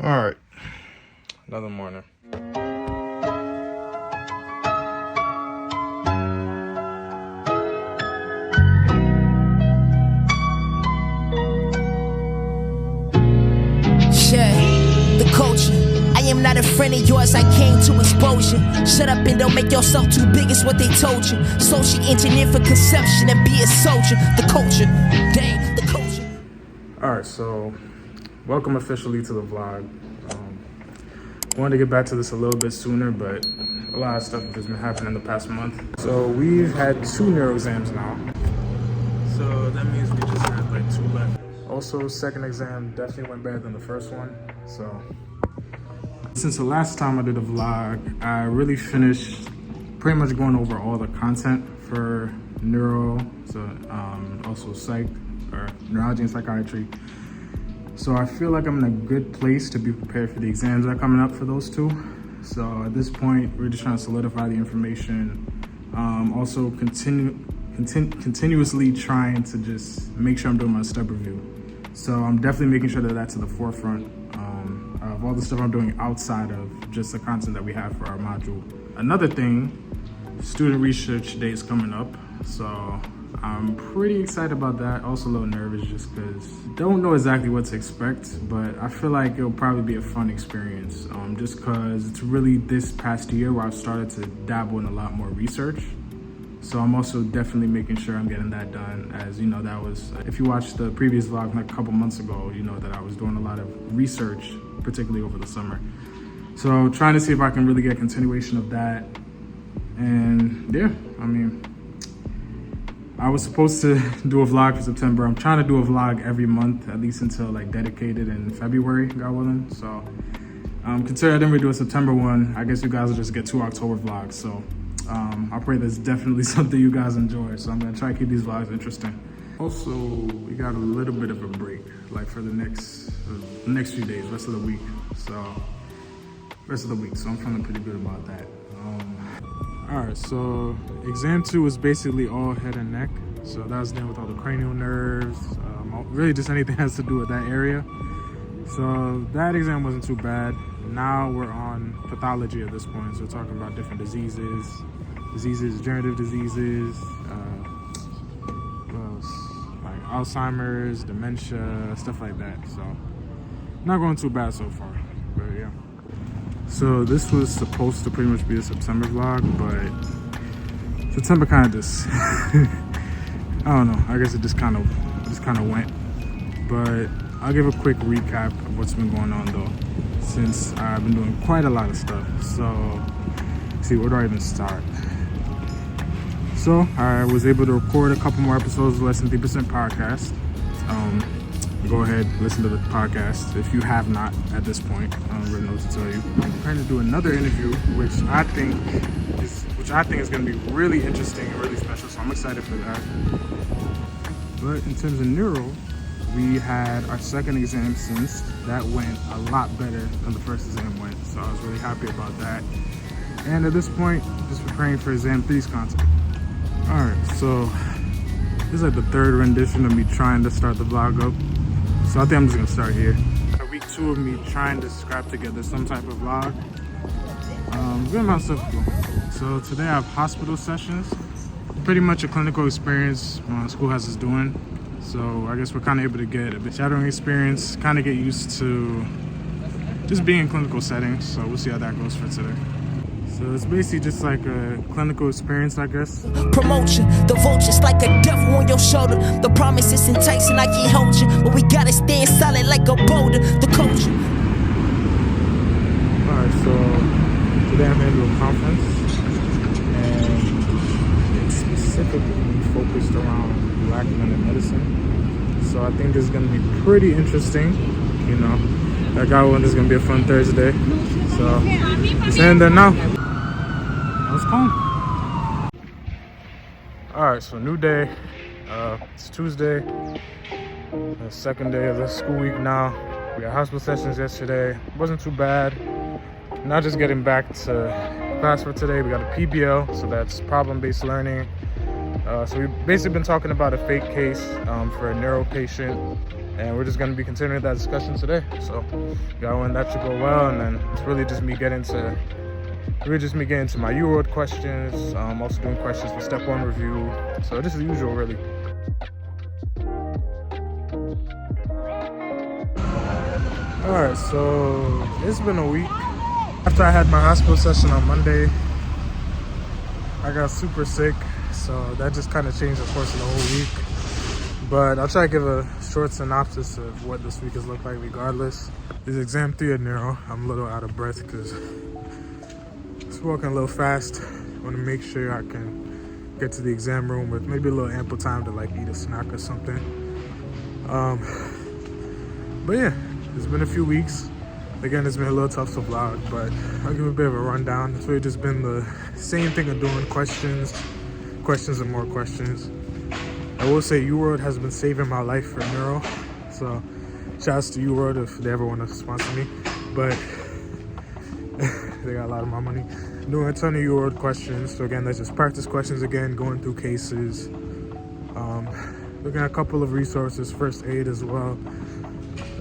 All right, another morning. The culture. I am not a friend of yours, I came to expose you. Shut up and don't make yourself too big, is what they told you. Social engineer for conception and be a soldier. The culture, dang, the culture. Alright, so welcome officially to the vlog. Wanted to get back to this a little bit sooner, but a lot of stuff has been happening the past month. So we've had 2 neuro exams now. So that means we just had like 2 left. Also, second exam definitely went better than the first one. So since the last time I did a vlog, I really finished pretty much going over all the content for neuro, so also psych or neurology and psychiatry. So I feel like I'm in a good place to be prepared for the exams that are coming up for those 2. So at this point, we're just trying to solidify the information. Also continuously trying to just make sure I'm doing my step review. So I'm definitely making sure that that's to the forefront of all the stuff I'm doing outside of just the content that we have for our module. Another thing, student research day is coming up. So I'm pretty excited about that. Also a little nervous just because don't know exactly what to expect, but I feel like it'll probably be a fun experience just because it's really this past year where I've started to dabble in a lot more research. So I'm also definitely making sure I'm getting that done, as you know, that was, if you watched the previous vlog like a couple months ago, you know that I was doing a lot of research, particularly over the summer. So trying to see if I can really get a continuation of that. And yeah, I mean, I was supposed to do a vlog for September. I'm trying to do a vlog every month, at least until like dedicated in February, God willing. So considering I didn't really do a September one, I guess you guys will just get 2 October vlogs. So I pray that's definitely something you guys enjoy. So I'm gonna try to keep these vlogs interesting. Also, we got a little bit of a break, like for the next few days, rest of the week. So I'm feeling pretty good about that. All right, so exam 2 is basically all head and neck. So that was dealing with all the cranial nerves, really just anything that has to do with that area. So that exam wasn't too bad. Now we're on pathology at this point. So we're talking about different diseases, degenerative diseases, what else? Like Alzheimer's, dementia, stuff like that. So not going too bad so far, but yeah. So this was supposed to pretty much be a September vlog, but September kind of just, I don't know. I guess it just kind of went. But I'll give a quick recap of what's been going on though, since I've been doing quite a lot of stuff. So, let's see, where do I even start? So, I was able to record a couple more episodes of Less Than 3% podcast. Go ahead, listen to the podcast if you have not at this point. I don't really know what to tell you. I'm trying to do another interview, which I think is going to be really interesting and really special. So I'm excited for that. But in terms of neuro, we had our second exam since. That went a lot better than the first exam went, so I was really happy about that. And at this point, just preparing for exam 3's content. Alright, so this is like the 3rd rendition of me trying to start the vlog up. So I think I'm just gonna start here. Week 2 of me trying to scrap together some type of vlog. Good amount of stuff to do. So today I have hospital sessions. Pretty much a clinical experience my school has us doing. So I guess we're kind of able to get a bit shadowing experience, kind of get used to just being in clinical settings. So we'll see how that goes for today. So it's basically just like a clinical experience, I guess. Promotion, the vultures like a devil on your shoulder. The promise is enticing, I can't hold you, but we gotta stand solid like a boulder. The culture. Alright, so today I'm heading to a conference, and it's specifically focused around Black men in medicine. So I think this is gonna be pretty interesting. You know, that guy one is gonna be a fun Thursday. So just heading there now. Let's go. All right, so new day. It's Tuesday, the 2nd day of the school week now. We had hospital sessions yesterday. Wasn't too bad. Now just getting back to class for today. We got a PBL, so that's problem-based learning. So we've basically been talking about a fake case for a neuro patient, and we're just going to be continuing that discussion today. So that should go well, and then it's really just me getting to my U-World questions. Also doing questions for step 1 review. So just the usual, really. All right, so it's been a week. After I had my hospital session on Monday, I got super sick, so that just kind of changed the course of the whole week. But I'll try to give a short synopsis of what this week has looked like regardless. This is exam 3 at Neuro. I'm a little out of breath because it's walking a little fast. I want to make sure I can get to the exam room with maybe a little ample time to like eat a snack or something. But yeah, it's been a few weeks. Again, it's been a little tough to vlog, but I'll give a bit of a rundown. It's really just been the same thing of doing questions and more questions. I will say U-World has been saving my life for Neuro, so shouts to U-World if they ever want to sponsor me, but they got a lot of my money. Doing a ton of U-World questions, so again, that's just practice questions again, going through cases, looking at a couple of resources, first aid as well.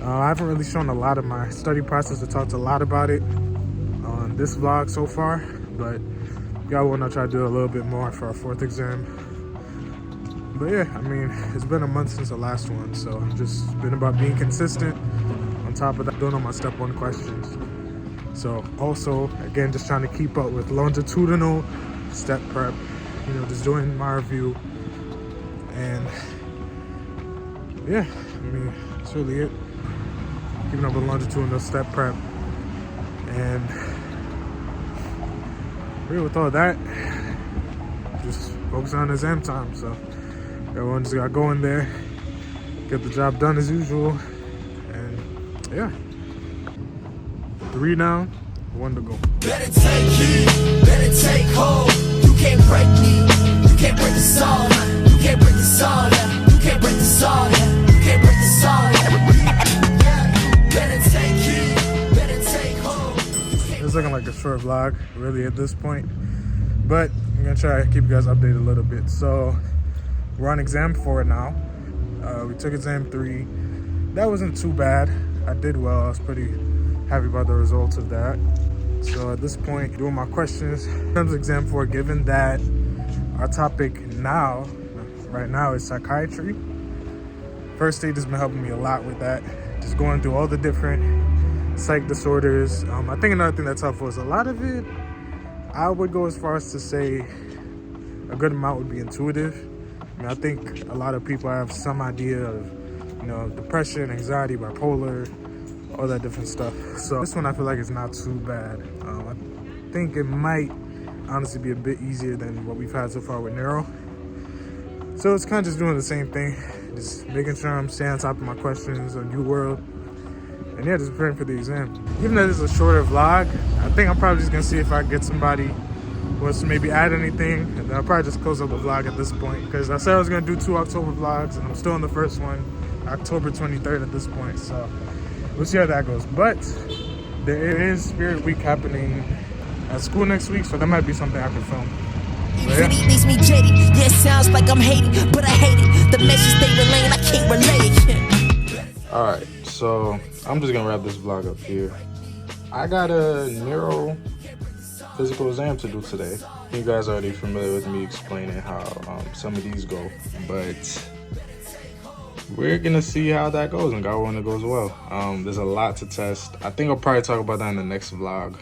I haven't really shown a lot of my study process. I talked a lot about it on this vlog so far, but y'all want to try to do a little bit more for our 4th exam. But yeah, I mean, it's been a month since the last one, so it's just been about being consistent. On top of that, doing all my step 1 questions. So also, again, just trying to keep up with longitudinal step prep, just doing my review. And yeah, I mean, that's really it. Keeping up with longitudinal step prep, and really with all that, just focus on exam time. So everyone just gotta go in there, get the job done as usual, and yeah, 3 down, 1 to go. Better take heed, better take hold. You can't break me, you can't break the song, you can't break the song, you can't break the song, you can't break the song. Better take heed, better take hold. It's looking like a short vlog, really, at this point. But I'm gonna try to keep you guys updated a little bit. So we're on exam 4 now. We took exam 3. That wasn't too bad. I did well. I was pretty happy about the results of that. So at this point, doing my questions. In terms of exam 4, given that our topic right now is psychiatry, first aid has been helping me a lot with that. Just going through all the different psych disorders. I think another thing that's helpful is a lot of it, I would go as far as to say a good amount would be intuitive. I mean, I think a lot of people have some idea of, depression, anxiety, bipolar, all that different stuff. So this one I feel like is not too bad. I think it might honestly be a bit easier than what we've had so far with Neuro. So it's kind of just doing the same thing. Just making sure I'm staying on top of my questions on U-World. And yeah, just preparing for the exam. Even though this is a shorter vlog, I think I'm probably just gonna see if I can get somebody who wants to maybe add anything. And then I'll probably just close up the vlog at this point. Because I said I was gonna do 2 October vlogs, and I'm still in the first one, October 23rd at this point. So we'll see how that goes. But there is Spirit Week happening at school next week, so that might be something I can film. Pretty leaves me jaded. Yeah, it sounds like I'm hating, but I hate it. The message they relaying, I can't relate. Alright, so I'm just gonna wrap this vlog up here. I got a Neuro physical exam to do today. You guys are already familiar with me explaining how some of these go, but we're gonna see how that goes, and God willing it goes well. There's a lot to test. I think I'll probably talk about that in the next vlog.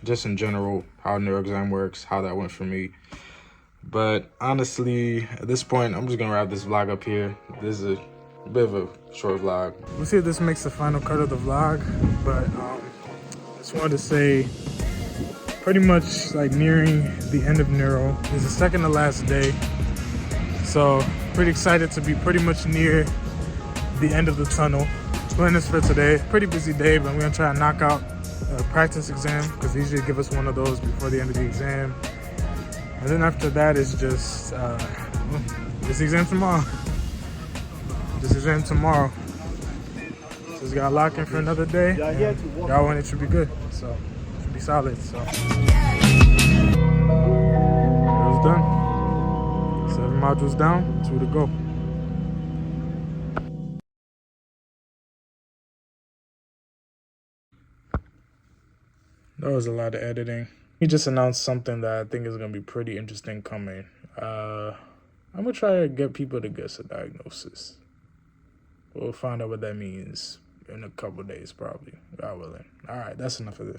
Just in general, how neuro exam works, how that went for me. But honestly, at this point, I'm just gonna wrap this vlog up here. This is a bit of a short vlog. We'll see if this makes the final cut of the vlog, but just wanted to say, pretty much like nearing the end of Neuro. It's the second to last day. So pretty excited to be pretty much near the end of the tunnel. Plan this for today. Pretty busy day, but I'm gonna try to knock out a practice exam because they usually give us one of those before the end of the exam. And then after that is just this exam tomorrow. Just got locked in for another day. Y'all want it should be good, so it should be solid. So it was done. modules down, 2 to go. That was a lot of editing. He just announced something that I think is going to be pretty interesting coming. I'm going to try to get people to guess a diagnosis. We'll find out what that means in a couple days, probably. God willing. All right, that's enough of this.